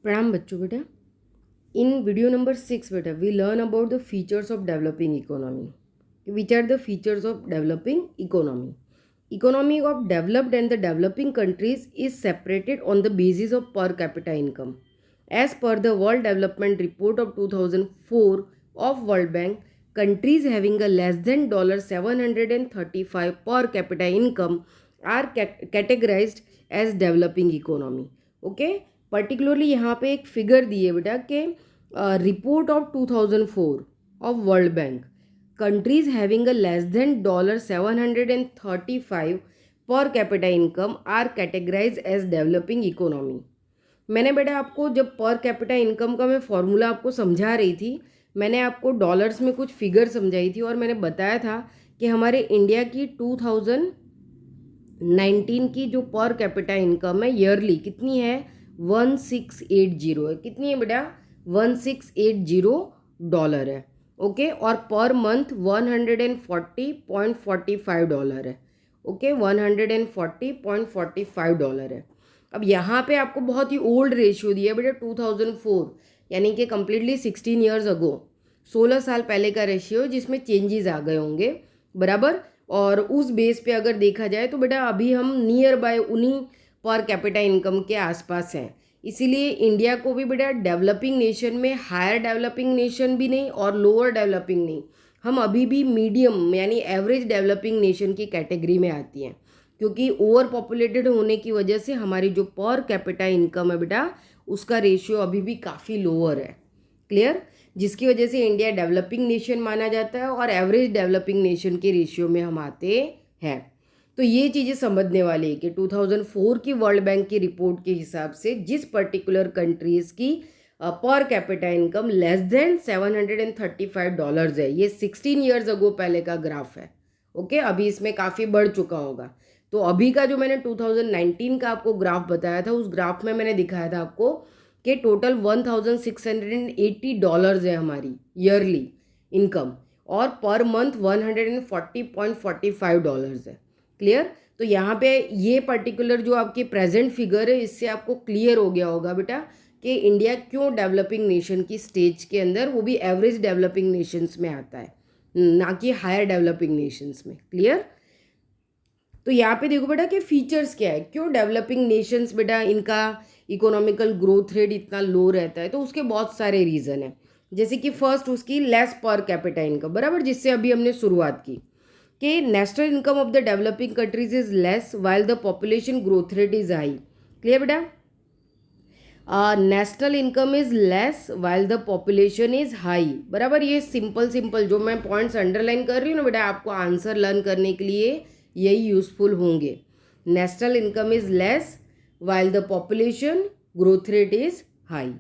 प्रणाम बच्चों। बेटा इन वीडियो नंबर 6 बेटा we learn about the features of developing economy. Which are the features of developing economy? Economy of developed and the developing countries is separated on the basis of per capita income as per the World Development Report of 2004 of World Bank. Countries having a less than $735 per capita income are categorized as developing economy. Okay, particularly यहाँ पे एक figure दी है बेटा कि report of 2004 of World Bank, countries having a less than $735 per capita income are categorise as developing economy. मैंने बेटा आपको जब पर कैपिटा इनकम का मैं फॉर्मूला आपको समझा रही थी, मैंने आपको डॉलर्स में कुछ फिगर समझाई थी और मैंने बताया था कि हमारे इंडिया की 2019 की जो पर कैपिटा इनकम है ईयरली कितनी है, 1680 है. कितनी है बेटा? $1680 है. ओके, और पर मंथ $140.45 है. ओके, $140.45 है. अब यहाँ पे आपको बहुत ही ओल्ड रेशियो दिया है बेटा, 2004 यानी कि कम्प्लीटली 16 ईयर्स अगो, 16 साल पहले का रेशियो जिसमें चेंजेस आ गए होंगे, बराबर. और उस बेस पे अगर देखा जाए तो बेटा अभी हम नियर बाय उन्हीं पर कैपिटा इनकम के आसपास हैं. इसीलिए इंडिया को भी बेटा डेवलपिंग नेशन में हायर डेवलपिंग नेशन भी नहीं और लोअर डेवलपिंग नहीं, हम अभी भी मीडियम यानी एवरेज डेवलपिंग नेशन की कैटेगरी में आती हैं, क्योंकि ओवर पॉपुलेटेड होने की वजह से हमारी जो पर कैपिटा इनकम है बेटा उसका रेशियो अभी भी काफ़ी लोअर है. क्लियर? जिसकी वजह से इंडिया डेवलपिंग नेशन माना जाता है और एवरेज डेवलपिंग नेशन के रेशियो में हम आते हैं. तो ये चीज़ें समझने वाली है कि 2004 की वर्ल्ड बैंक की रिपोर्ट के हिसाब से जिस पर्टिकुलर कंट्रीज़ की पर कैपिटा इनकम लेस देन $735 है, ये 16 ईयर्स अगो पहले का ग्राफ है. ओके, अभी इसमें काफ़ी बढ़ चुका होगा. तो अभी का जो मैंने 2019 का आपको ग्राफ बताया था, उस ग्राफ में मैंने दिखाया था आपको कि टोटल $1680 है हमारी ईयरली इनकम और पर मंथ $140.45 है. क्लियर? तो यहाँ पे ये पर्टिकुलर जो आपकी प्रेजेंट फिगर है, इससे आपको क्लियर हो गया होगा बेटा कि इंडिया क्यों डेवलपिंग नेशन की स्टेज के अंदर, वो भी एवरेज डेवलपिंग नेशंस में आता है, ना कि हायर डेवलपिंग नेशंस में. क्लियर? तो यहाँ पे देखो बेटा कि फीचर्स क्या है, क्यों डेवलपिंग नेशंस बेटा इनका इकोनॉमिकल ग्रोथ रेट इतना लो रहता है. तो उसके बहुत सारे रीज़न है, जैसे कि फर्स्ट उसकी लेस पर कैपिटा इनकम, बराबर, जिससे अभी हमने शुरुआत की कि national income of the developing countries is less while the population growth rate is high. Clear बेटा? National income is less while the population is high, बराबर. ये सिंपल जो मैं पॉइंट्स अंडरलाइन कर रही हूँ ना बेटा, आपको आंसर लर्न करने के लिए यही यूजफुल होंगे. National income is less while the population growth rate is high.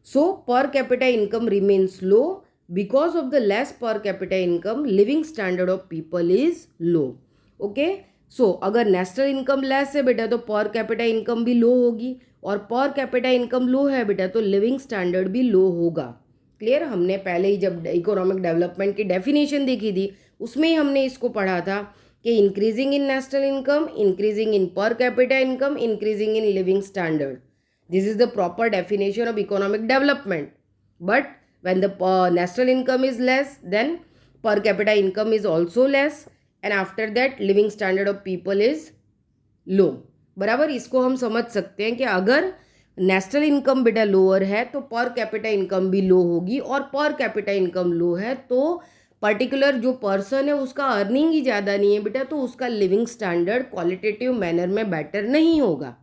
So per capita income remains low because of the less per capita income, living standard of people is low. Okay, so अगर national income less है बेटा तो पर capita income भी लो होगी, और पर capita income लो है बेटा तो लिविंग स्टैंडर्ड भी लो होगा. क्लियर? हमने पहले ही जब इकोनॉमिक डेवलपमेंट की डेफिनेशन देखी थी उसमें ही हमने इसको पढ़ा था कि increasing in national income, increasing in पर capita income, increasing in living standard, this is the proper definition of economic development. But when the national income is less than पर capita income is also less and after that living standard of people is low, बराबर. इसको हम समझ सकते हैं कि अगर national income बेटा लोअर है तो पर कैपिटा इनकम भी लो होगी, और पर कैपिटा इनकम लो है तो पर्टिकुलर जो पर्सन है उसका अर्निंग ही ज़्यादा नहीं है बेटा, तो उसका लिविंग स्टैंडर्ड क्वालिटेटिव मैनर में बेटर नहीं होगा.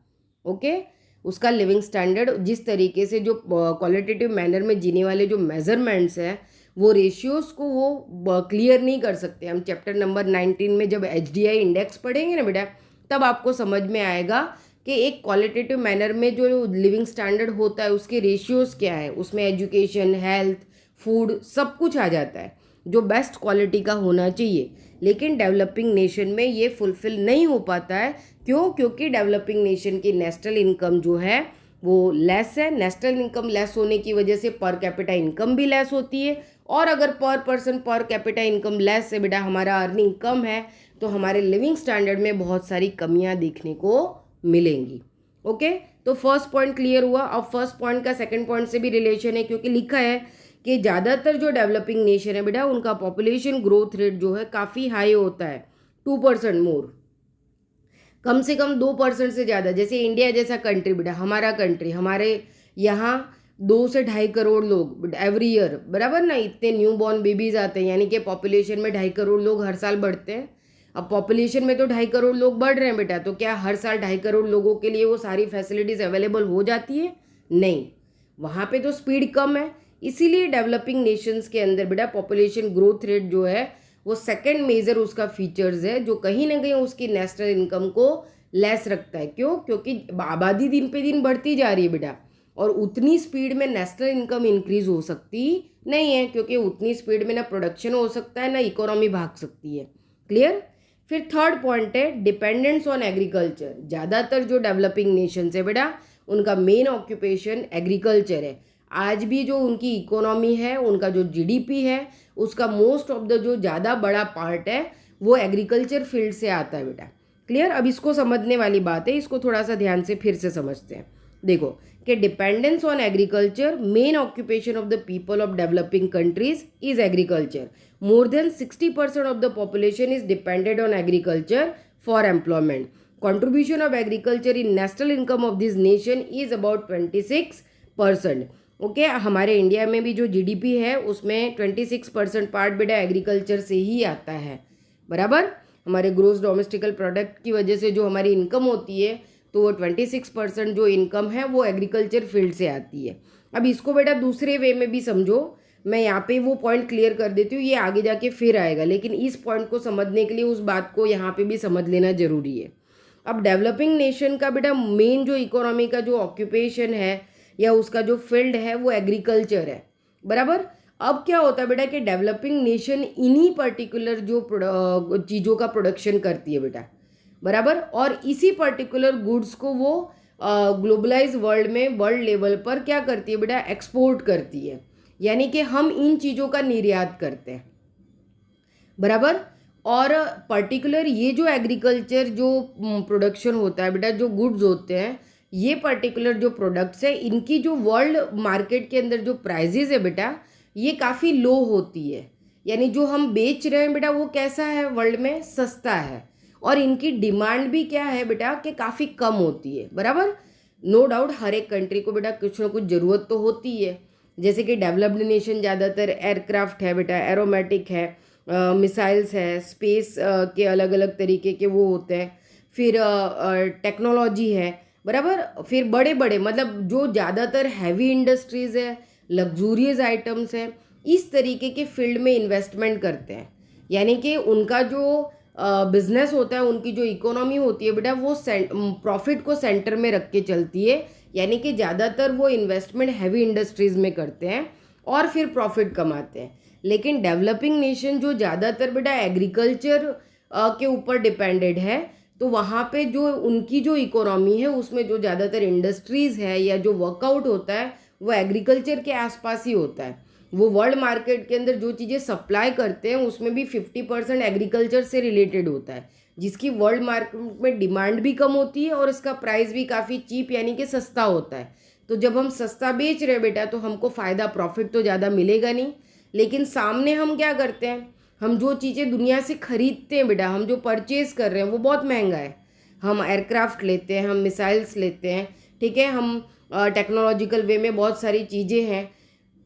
ओके, उसका लिविंग स्टैंडर्ड जिस तरीके से जो क्वालिटेटिव मैनर में जीने वाले जो मेजरमेंट्स हैं वो रेशियोज़ को वो क्लियर नहीं कर सकते. हम चैप्टर नंबर 19 में जब HDI इंडेक्स पढ़ेंगे ना बेटा, तब आपको समझ में आएगा कि एक क्वालिटेटिव मैनर में जो लिविंग स्टैंडर्ड होता है उसके रेशियोज़ क्या है, उसमें एजुकेशन, हेल्थ, फूड सब कुछ आ जाता है जो बेस्ट क्वालिटी का होना चाहिए. लेकिन डेवलपिंग नेशन में ये फुलफिल नहीं हो पाता है. क्यों? क्योंकि डेवलपिंग नेशन की नेशनल इनकम जो है वो लेस है. नेशनल इनकम लेस होने की वजह से पर कैपिटा इनकम भी लेस होती है, और अगर पर पर्सन पर कैपिटा इनकम लेस है बेटा, हमारा अर्निंग कम है, तो हमारे लिविंग स्टैंडर्ड में बहुत सारी कमियां देखने को मिलेंगी. ओके, तो फर्स्ट पॉइंट क्लियर हुआ। अब फर्स्ट पॉइंट का सेकंड पॉइंट से भी रिलेशन है, क्योंकि लिखा है कि ज़्यादातर जो डेवलपिंग नेशन है बेटा, उनका पॉपुलेशन ग्रोथ रेट जो है काफ़ी हाई होता है, 2% मोर, कम से कम 2% से ज़्यादा। जैसे इंडिया जैसा कंट्री बेटा, हमारा कंट्री, हमारे यहाँ 2 से 2.5 करोड़ लोग एवरी ईयर, बराबर ना, इतने न्यू बॉर्न बेबीज आते हैं, यानी कि पॉपुलेशन में 2.5 करोड़ लोग हर साल बढ़ते हैं। अब पॉपुलेशन में तो 2.5 करोड़ लोग बढ़ रहे हैं बेटा, तो क्या हर साल 2.5 करोड़ लोगों के लिए वो सारी फैसिलिटीज़ अवेलेबल हो जाती है? नहीं, वहाँ पे तो स्पीड कम है। इसीलिए डेवलपिंग नेशंस के अंदर बेटा पॉपुलेशन ग्रोथ रेट जो है वो सेकंड मेजर उसका फीचर्स है, जो कहीं ना कहीं उसकी नेशनल इनकम को लेस रखता है। क्यों? क्योंकि आबादी दिन पे दिन बढ़ती जा रही है बेटा, और उतनी स्पीड में नेशनल इनकम इंक्रीज हो सकती नहीं है, क्योंकि उतनी स्पीड में ना प्रोडक्शन हो सकता है ना इकोनॉमी भाग सकती है। क्लियर? फिर थर्ड पॉइंट है डिपेंडेंस ऑन एग्रीकल्चर। ज़्यादातर जो डेवलपिंग नेशंस है बेटा, उनका मेन ऑक्यूपेशन एग्रीकल्चर है। आज भी जो उनकी इकोनॉमी है, उनका जो जीडीपी है, उसका मोस्ट ऑफ द जो ज़्यादा बड़ा पार्ट है वो एग्रीकल्चर फील्ड से आता है बेटा। क्लियर? अब इसको समझने वाली बात है, इसको थोड़ा सा ध्यान से फिर से समझते हैं। देखो कि dependence on agriculture, main occupation of the people of developing countries is agriculture. More than 60% of the population is depended on agriculture for employment. Contribution of agriculture in national income of this nation is about 26%. Okay, हमारे India में भी जो GDP है उसमें 26% part बेटा agriculture से ही आता है, बराबर। हमारे ग्रोस डोमेस्टिकल प्रोडक्ट की वजह से जो हमारी इनकम होती है, तो वो 26% जो इनकम है वो एग्रीकल्चर फील्ड से आती है। अब इसको बेटा दूसरे वे में भी समझो, मैं यहाँ पे वो पॉइंट क्लियर कर देती हूँ, ये आगे जाके फिर आएगा, लेकिन इस पॉइंट को समझने के लिए उस बात को यहाँ पे भी समझ लेना जरूरी है। अब डेवलपिंग नेशन का बेटा मेन जो इकोनॉमी का जो ऑक्यूपेशन है या उसका जो फील्ड है वो एग्रीकल्चर है, बराबर। अब क्या होता है बेटा कि डेवलपिंग नेशन इन्हीं पर्टिकुलर जो चीज़ों का प्रोडक्शन करती है बेटा, बराबर, और इसी पर्टिकुलर गुड्स को वो ग्लोबलाइज वर्ल्ड में, वर्ल्ड लेवल पर क्या करती है बेटा, एक्सपोर्ट करती है। यानी कि हम इन चीज़ों का निर्यात करते हैं, बराबर। और पर्टिकुलर ये जो एग्रीकल्चर जो प्रोडक्शन होता है बेटा, जो गुड्स होते हैं, ये पर्टिकुलर जो प्रोडक्ट्स है, इनकी जो वर्ल्ड मार्केट के अंदर जो प्राइजेज है बेटा, ये काफ़ी लो होती है। यानी जो हम बेच रहे हैं बेटा वो कैसा है, वर्ल्ड में सस्ता है, और इनकी डिमांड भी क्या है बेटा कि काफ़ी कम होती है, बराबर। नो डाउट हर एक कंट्री को बेटा कुछ ना कुछ ज़रूरत तो होती है। जैसे कि डेवलप्ड नेशन ज़्यादातर एयरक्राफ्ट है बेटा, एरोमेटिक है, मिसाइल्स है, स्पेस के अलग अलग तरीके के वो होते हैं, फिर टेक्नोलॉजी है, बराबर। फिर बड़े बड़े मतलब जो ज़्यादातर हैवी इंडस्ट्रीज़ है, लग्जूरियस आइटम्स हैं, इस तरीके के फील्ड में इन्वेस्टमेंट करते हैं। यानी कि उनका जो बिजनेस होता है, उनकी जो इकोनॉमी होती है बेटा, वो प्रॉफिट को सेंटर में रख के चलती है। यानी कि ज़्यादातर वो इन्वेस्टमेंट हैवी इंडस्ट्रीज़ में करते हैं और फिर प्रॉफिट कमाते हैं। लेकिन डेवलपिंग नेशन जो ज़्यादातर बेटा एग्रीकल्चर के ऊपर डिपेंडेड है, तो वहाँ पे जो उनकी जो इकोनॉमी है उसमें जो ज़्यादातर इंडस्ट्रीज़ है या जो वर्कआउट होता है वो एग्रीकल्चर के आसपास ही होता है। वो वर्ल्ड मार्केट के अंदर जो चीज़ें सप्लाई करते हैं उसमें भी 50% एग्रीकल्चर से रिलेटेड होता है, जिसकी वर्ल्ड मार्केट में डिमांड भी कम होती है और इसका प्राइस भी काफ़ी चीप यानी कि सस्ता होता है। तो जब हम सस्ता बेच रहे हैं बेटा, तो हमको फ़ायदा, प्रॉफिट तो ज़्यादा मिलेगा नहीं। लेकिन सामने हम क्या करते हैं, हम जो चीज़ें दुनिया से खरीदते हैं बेटा, हम जो परचेज़ कर रहे हैं वो बहुत महंगा है। हम एयरक्राफ्ट लेते हैं, हम मिसाइल्स लेते हैं, ठीक है, हम टेक्नोलॉजिकल वे में बहुत सारी चीज़ें हैं,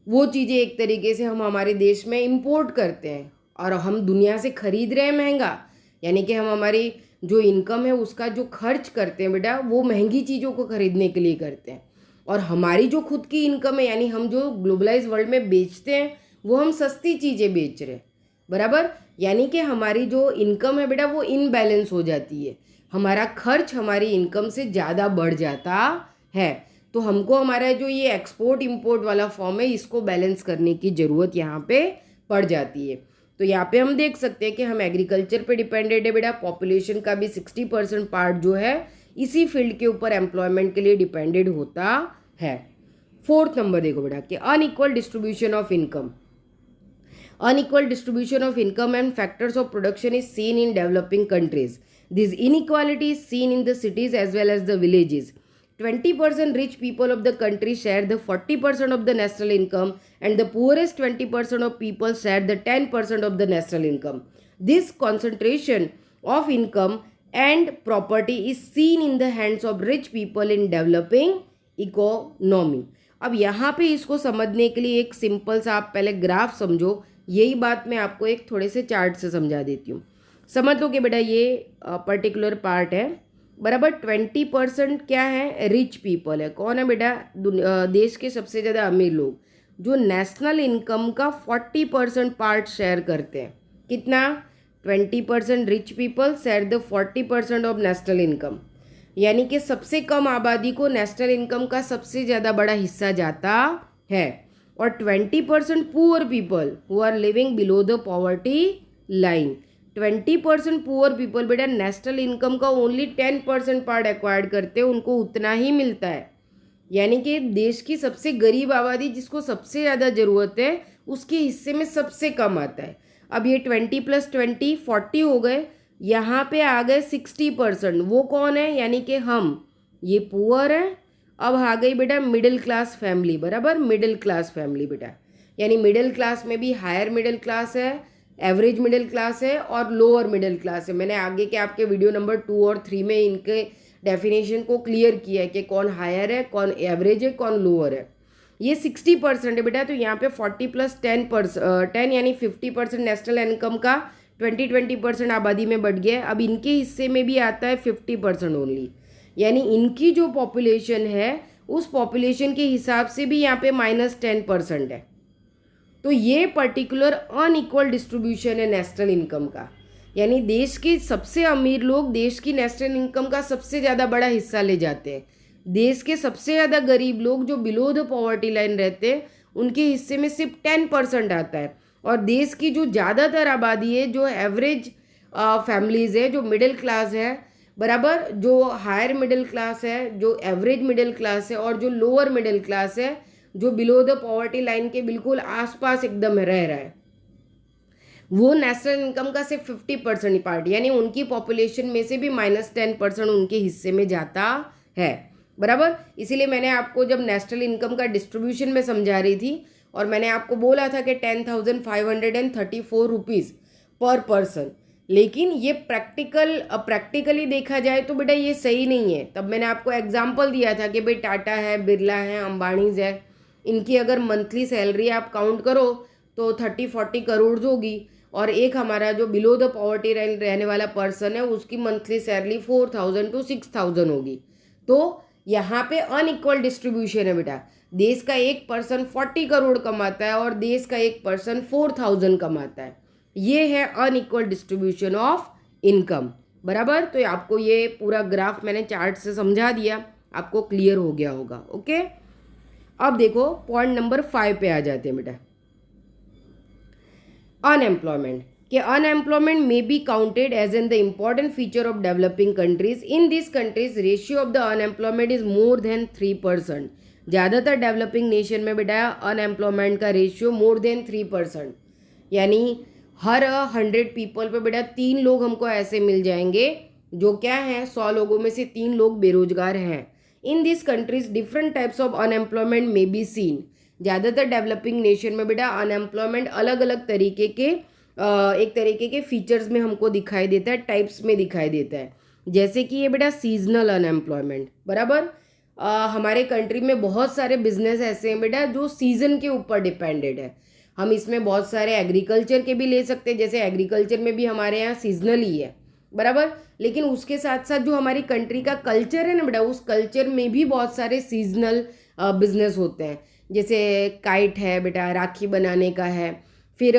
वो चीज़ें एक तरीके से हम हमारे देश में इंपोर्ट करते हैं और हम दुनिया से खरीद रहे हैं महंगा। यानी कि हम हमारी जो इनकम है उसका जो खर्च करते हैं बेटा, वो महंगी चीज़ों को खरीदने के लिए करते हैं। और हमारी जो खुद की इनकम है, यानी हम जो ग्लोबलाइज वर्ल्ड में बेचते हैं, वो हम सस्ती चीज़ें बेच रहे हैं, बराबर। यानी कि हमारी जो इनकम है बेटा वो इनबैलेंस हो जाती है, हमारा खर्च हमारी इनकम से ज़्यादा बढ़ जाता है। तो हमको हमारा जो ये एक्सपोर्ट इंपोर्ट वाला फॉर्म है, इसको बैलेंस करने की ज़रूरत यहाँ पे पड़ जाती है। तो यहाँ पे हम देख सकते हैं कि हम एग्रीकल्चर पे डिपेंडेड है बेटा, पॉपुलेशन का भी 60% पार्ट जो है इसी फील्ड के ऊपर एम्प्लॉयमेंट के लिए डिपेंडेड होता है। फोर्थ नंबर देखो बेटा कि unequal distribution of income. Unequal distribution of income and factors of production is seen in developing countries. This inequality is seen in the cities as well as the villages. 20% rich people of the country share the 40% of the national income and the poorest 20% of people share the 10% of the national income. This concentration of income and property is seen in the hands of rich people in developing economy. अब यहाँ पे इसको समझने के लिए एक simple सा आप पहले ग्राफ समझो, यही बात मैं आपको एक थोड़े से चार्ट से समझा देती हूँ. समझ लो कि बेटा ये पर्टिकुलर पार्ट है, बराबर. 20% क्या है, रिच पीपल है. कौन है बेटा, देश के सबसे ज़्यादा अमीर लोग जो नेशनल इनकम का 40% पार्ट शेयर करते हैं. कितना, 20% rich people share the 40% of national income. यानी कि सबसे कम आबादी को नेशनल इनकम का सबसे ज़्यादा बड़ा हिस्सा जाता है. और 20% poor people who are living below the poverty line. 20% poor people बेटा नेशनल इनकम का ओनली 10% पार्ट एक्वायर्ड करते हैं, उनको उतना ही मिलता है. यानी कि देश की सबसे गरीब आबादी जिसको सबसे ज़्यादा ज़रूरत है उसके हिस्से में सबसे कम आता है. अब ये 20 + 20 40 हो गए, यहाँ पे आ गए 60%. वो कौन है, यानी कि हम, ये पुअर है. अब आ गई बेटा मिडिल क्लास फैमिली, बराबर. मिडिल क्लास फैमिली बेटा, यानी मिडिल क्लास में भी हायर मिडिल क्लास है, एवरेज मिडिल क्लास है और लोअर मिडिल क्लास है. मैंने आगे के आपके वीडियो नंबर 2 और 3 में इनके डेफिनेशन को क्लियर किया है कि कौन हायर है, कौन एवरेज है, कौन लोअर है. ये 60% है बेटा. तो यहाँ पे 40 + 10 यानी 50% नेशनल इनकम का 20% आबादी में बढ़ गया है. अब इनके हिस्से में भी आता है 50% ओनली, यानी इनकी जो पॉपुलेशन है उस पॉपुलेशन के हिसाब से भी यहाँ पे -10% है. तो ये पर्टिकुलर अनइक्वल डिस्ट्रीब्यूशन है नेशनल इनकम का. यानी देश के सबसे अमीर लोग देश की नेशनल इनकम का सबसे ज़्यादा बड़ा हिस्सा ले जाते हैं. देश के सबसे ज़्यादा गरीब लोग जो बिलो द पॉवर्टी लाइन रहते हैं उनके हिस्से में सिर्फ 10% आता है. और देश की जो ज़्यादातर आबादी है, जो एवरेज फैमिलीज़ है, जो मिडिल क्लास है, बराबर, जो हायर मिडिल क्लास है, जो एवरेज मिडिल क्लास है और जो लोअर मिडिल क्लास है, जो बिलो द पॉवर्टी लाइन के बिल्कुल आसपास एकदम रह रहा है, वो नेशनल इनकम का सिर्फ 50% ही पार्ट, यानी उनकी पॉपुलेशन में से भी -10% उनके हिस्से में जाता है, बराबर. इसीलिए मैंने आपको जब नेशनल इनकम का डिस्ट्रीब्यूशन में समझा रही थी और मैंने आपको बोला था कि 10,534 रुपीज़ पर पर्सन, लेकिन ये प्रैक्टिकली देखा जाए तो बेटा ये सही नहीं है. तब मैंने आपको एग्जांपल दिया था कि भाई टाटा है, बिरला है, अंबानीज है, इनकी अगर मंथली सैलरी आप काउंट करो तो 30-40 करोड़ होगी. और एक हमारा जो बिलो द पॉवर्टी रहने वाला पर्सन है उसकी मंथली सैलरी 4,000 to 6,000 होगी. तो यहाँ पे अनइक्वल डिस्ट्रीब्यूशन है बेटा. देश का एक पर्सन 40 करोड़ कमाता है और देश का एक पर्सन 4,000 कमाता है. ये है अनइक्वल डिस्ट्रीब्यूशन ऑफ इनकम, बराबर. तो आपको ये पूरा ग्राफ मैंने चार्ट से समझा दिया, आपको क्लियर हो गया होगा. ओके, अब देखो पॉइंट नंबर 5 पे आ जाते हैं बेटा. अनएम्प्लॉयमेंट, कि unemployment may be counted as an the important feature of developing countries. In this countries ratio of the unemployment is more than 3%. ज़्यादातर डेवलपिंग नेशन में बेटा अनएम्प्लॉयमेंट का रेशियो मोर देन 3%, यानी हर 100 पीपल पे बेटा 3 लोग हमको ऐसे मिल जाएंगे जो क्या हैं, 100 लोगों में से 3 लोग बेरोजगार हैं. इन this countries different types of unemployment may be seen. ज़्यादातर डेवलपिंग नेशन में बेटा अनएम्प्लॉयमेंट अलग अलग तरीके के एक तरीके के फीचर्स में हमको दिखाई देता है, टाइप्स में दिखाई देता है. जैसे कि ये बेटा सीजनल अनएम्प्लॉयमेंट, बराबर. हमारे कंट्री में बहुत सारे बिजनेस ऐसे हैं बेटा जो सीज़न के ऊपर डिपेंडेड है. हम इसमें बहुत सारे एग्रीकल्चर के भी ले सकते हैं, जैसे एग्रीकल्चर में भी हमारे यहाँ सीजनल ही है, बराबर. लेकिन उसके साथ साथ जो हमारी कंट्री का कल्चर है ना बेटा, उस कल्चर में भी बहुत सारे सीजनल बिजनेस होते हैं. जैसे काइट है बेटा, राखी बनाने का है. फिर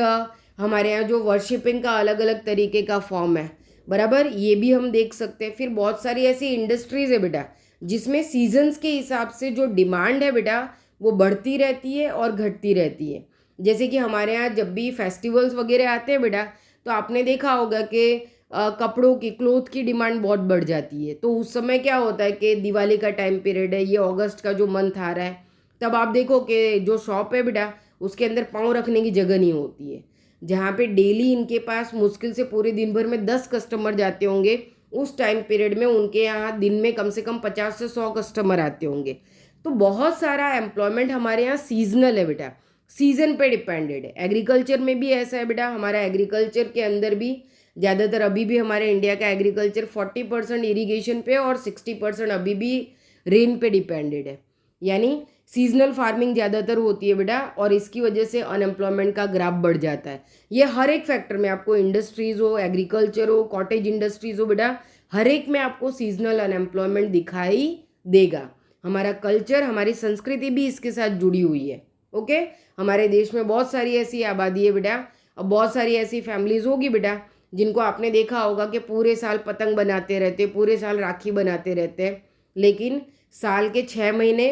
हमारे यहाँ जो वर्शिपिंग का अलग अलग तरीके का फॉर्म है, बराबर, ये भी हम देख सकते हैं. फिर बहुत सारी ऐसी इंडस्ट्रीज़ है बेटा जिसमें सीजन्स के हिसाब से जो डिमांड है बेटा वो बढ़ती रहती है और घटती रहती है. जैसे कि हमारे यहाँ जब भी फेस्टिवल्स वगैरह आते हैं बेटा तो आपने देखा होगा कि कपड़ों की, क्लोथ की डिमांड बहुत बढ़ जाती है. तो उस समय क्या होता है कि दिवाली का टाइम पीरियड है, ये अगस्त का जो मंथ आ रहा है, तब आप देखो कि जो शॉप है बेटा उसके अंदर पाँव रखने की जगह नहीं होती है. जहाँ पे डेली इनके पास मुश्किल से पूरे दिन भर में 10 कस्टमर जाते होंगे, उस टाइम पीरियड में उनके यहाँ दिन में कम से कम 50 से 100 कस्टमर आते होंगे। तो बहुत सारा एम्प्लॉयमेंट हमारे यहाँ सीजनल है बेटा, सीजन पे डिपेंडेड है। एग्रीकल्चर में भी ऐसा है बेटा, हमारा एग्रीकल्चर के अंदर भी ज़्यादातर अभी भी हमारे इंडिया का एग्रीकल्चर 40% इरीगेशन पे और 60% अभी भी रेन पे डिपेंडेड है, यानी सीजनल फार्मिंग ज़्यादातर होती है बेटा, और इसकी वजह से अनएम्प्लॉयमेंट का ग्राफ बढ़ जाता है। ये हर एक फैक्टर में, आपको इंडस्ट्रीज हो, एग्रीकल्चर हो, कॉटेज इंडस्ट्रीज हो बेटा, हर एक में आपको सीजनल अनएम्प्लॉयमेंट दिखाई देगा। हमारा कल्चर, हमारी संस्कृति भी इसके साथ जुड़ी हुई है। ओके, हमारे देश में बहुत सारी ऐसी आबादी है बेटा, अब बहुत सारी ऐसी फैमिलीज होगी बेटा जिनको आपने देखा होगा कि पूरे साल पतंग बनाते रहते, पूरे साल राखी बनाते रहते हैं, लेकिन साल के 6 महीने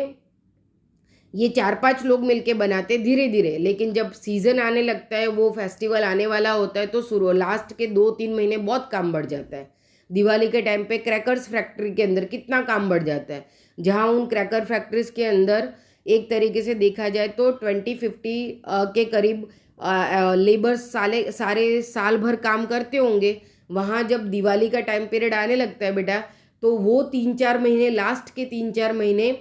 ये 4-5 लोग मिलके बनाते धीरे धीरे, लेकिन जब सीज़न आने लगता है, वो फेस्टिवल आने वाला होता है, तो शुरू लास्ट के 2-3 महीने बहुत काम बढ़ जाता है। दिवाली के टाइम पे क्रैकर्स फैक्ट्री के अंदर कितना काम बढ़ जाता है, जहाँ उन क्रैकर फैक्ट्रीज के अंदर एक तरीके से देखा जाए तो 20-50 के करीब लेबर्स सारे साल भर काम करते होंगे। वहाँ जब दिवाली का टाइम पीरियड आने लगता है बेटा, तो वो 3-4 महीने, लास्ट के 3-4 महीने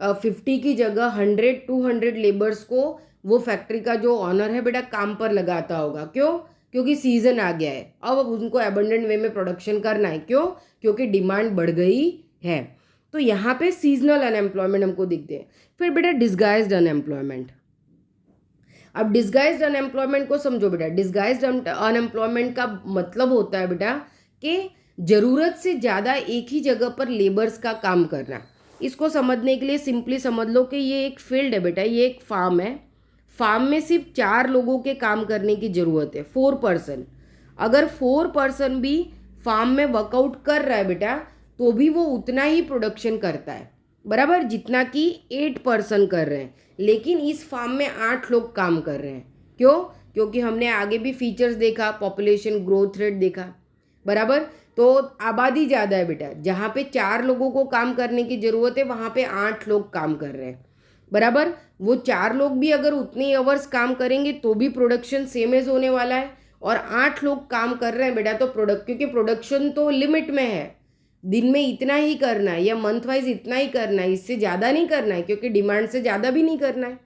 50 की जगह 100-200 लेबर्स को वो फैक्ट्री का जो ऑनर है बेटा काम पर लगाता होगा। क्यों? क्योंकि सीज़न आ गया है, अब उनको एबंडेंट वे में प्रोडक्शन करना है। क्यों? क्योंकि डिमांड बढ़ गई है। तो यहाँ पे सीजनल अनएम्प्लॉयमेंट हमको दिखते हैं। फिर बेटा डिस्गाइज्ड अनएम्प्लॉयमेंट। अब डिस्गाइज्ड अनएम्प्लॉयमेंट को समझो बेटा। डिस्गाइज्ड अनएम्प्लॉयमेंट का मतलब होता है बेटा कि ज़रूरत से ज़्यादा एक ही जगह पर लेबर्स का काम करना। इसको समझने के लिए सिंपली समझ लो कि ये एक फील्ड है बेटा, ये एक फार्म है। फार्म में सिर्फ 4 लोगों के काम करने की ज़रूरत है, 4 पर्सन। अगर 4 पर्सन भी फार्म में वर्कआउट कर रहा है बेटा, तो भी वो उतना ही प्रोडक्शन करता है, बराबर, जितना कि 8 पर्सन कर रहे हैं। लेकिन इस फार्म में 8 लोग काम कर रहे हैं। क्यों? क्योंकि हमने आगे भी फीचर्स देखा, पॉपुलेशन ग्रोथ रेट देखा, बराबर। तो आबादी ज़्यादा है बेटा, जहाँ पे 4 लोगों को काम करने की ज़रूरत है, वहाँ पे 8 लोग काम कर रहे हैं, बराबर। वो 4 लोग भी अगर उतनी आवर्स काम करेंगे तो भी प्रोडक्शन सेम एज होने वाला है, और 8 लोग काम कर रहे हैं बेटा, तो क्योंकि प्रोडक्शन तो लिमिट में है, दिन में इतना ही करना है या मंथ वाइज इतना ही करना है, इससे ज़्यादा नहीं करना है, क्योंकि डिमांड से ज़्यादा भी नहीं करना है।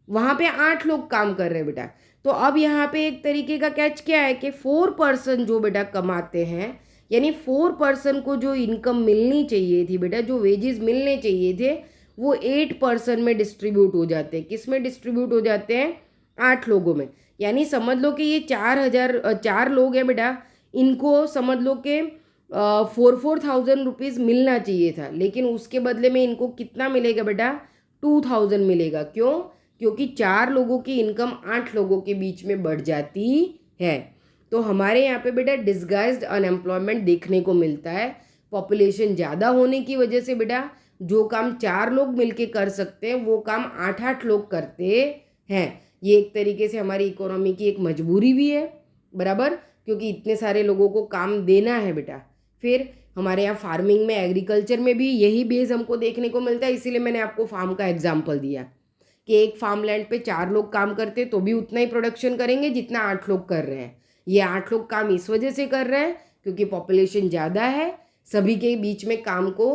वहाँ पे 8 लोग काम कर रहे हैं बेटा। तो अब यहाँ पे एक तरीके का कैच क्या है कि 4 पर्सन जो बेटा कमाते हैं, यानी 4 पर्सन को जो इनकम मिलनी चाहिए थी बेटा, जो वेजेस मिलने चाहिए थे, वो 8 पर्सन में डिस्ट्रीब्यूट हो जाते हैं। किस में डिस्ट्रीब्यूट हो जाते हैं? 8 लोगों में। यानी समझ लो कि ये 4 लोग हैं बेटा, इनको समझ लो कि 4,000 रुपीज़ मिलना चाहिए था, लेकिन उसके बदले में इनको कितना मिलेगा बेटा? 2,000 मिलेगा। क्यों? क्योंकि 4 लोगों की इनकम 8 लोगों के बीच में बढ़ जाती है। तो हमारे यहाँ पे बेटा डिस्गाइज्ड अनएम्प्लॉयमेंट देखने को मिलता है। पॉपुलेशन ज़्यादा होने की वजह से बेटा जो काम 4 लोग मिलके कर सकते हैं, वो काम 8-8 लोग करते हैं। ये एक तरीके से हमारी इकोनॉमी की एक मजबूरी भी है, बराबर, क्योंकि इतने सारे लोगों को काम देना है बेटा। फिर हमारे यहाँ फार्मिंग में, एग्रीकल्चर में भी यही बेस हमको देखने को मिलता है। इसीलिए मैंने आपको फार्म का एग्जाम्पल दिया कि एक फार्म लैंड पे 4 लोग काम करते तो भी उतना ही प्रोडक्शन करेंगे जितना 8 लोग कर रहे हैं। ये 8 लोग काम इस वजह से कर रहे हैं क्योंकि पॉपुलेशन ज़्यादा है, सभी के बीच में काम को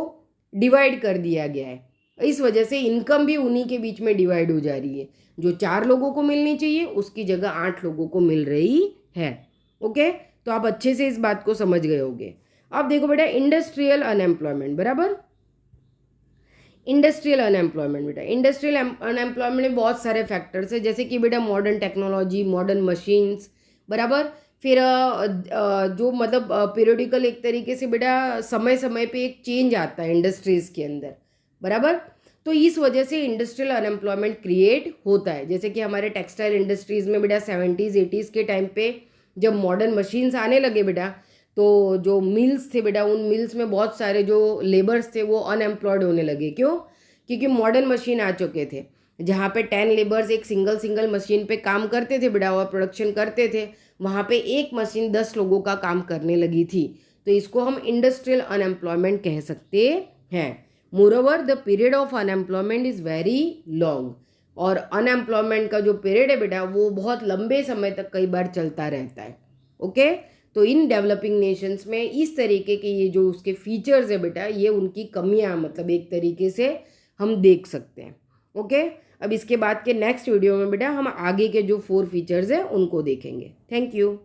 डिवाइड कर दिया गया है। इस वजह से इनकम भी उन्हीं के बीच में डिवाइड हो जा रही है। जो 4 लोगों को मिलनी चाहिए उसकी जगह 8 लोगों को मिल रही है। ओके, तो आप अच्छे से इस बात को समझ गए होंगे। अब देखो बेटा इंडस्ट्रियल अनएम्प्लॉयमेंट, बराबर। इंडस्ट्रियल अनएम्प्लॉयमेंट बेटा, इंडस्ट्रियल अनएम्प्लॉयमेंट में बहुत सारे फैक्टर्स है, जैसे कि बेटा मॉडर्न टेक्नोलॉजी, मॉडर्न मशीन्स, बराबर। फिर जो मतलब पीरियडिकल एक तरीके से बेटा समय समय पे एक चेंज आता है इंडस्ट्रीज़ के अंदर, बराबर। तो इस वजह से इंडस्ट्रियल अनएम्प्लॉयमेंट क्रिएट होता है। जैसे कि हमारे टेक्सटाइल इंडस्ट्रीज़ में बेटा 70s-80s के टाइम पे जब मॉडर्न मशीन्स आने लगे बेटा, तो जो मिल्स थे बेटा, उन मिल्स में बहुत सारे जो लेबर्स थे वो अनएम्प्लॉयड होने लगे। क्यों? क्योंकि मॉडर्न मशीन आ चुके थे, जहाँ पे 10 लेबर्स एक सिंगल मशीन पे काम करते थे बेटा और प्रोडक्शन करते थे, वहाँ पे एक मशीन 10 लोगों का काम करने लगी थी। तो इसको हम इंडस्ट्रियल अनएम्प्लॉयमेंट कह सकते हैं। Moreover the period of unemployment is very long, और अनएम्प्लॉयमेंट का जो पीरियड है बेटा वो बहुत लंबे समय तक कई बार चलता रहता है। ओके, तो इन डेवलपिंग नेशंस में इस तरीके के ये जो उसके फीचर्स है बेटा, ये उनकी कमियां मतलब एक तरीके से हम देख सकते हैं। ओके, अब इसके बाद के नेक्स्ट वीडियो में बेटा हम आगे के जो 4 फीचर्स हैं उनको देखेंगे। Thank you.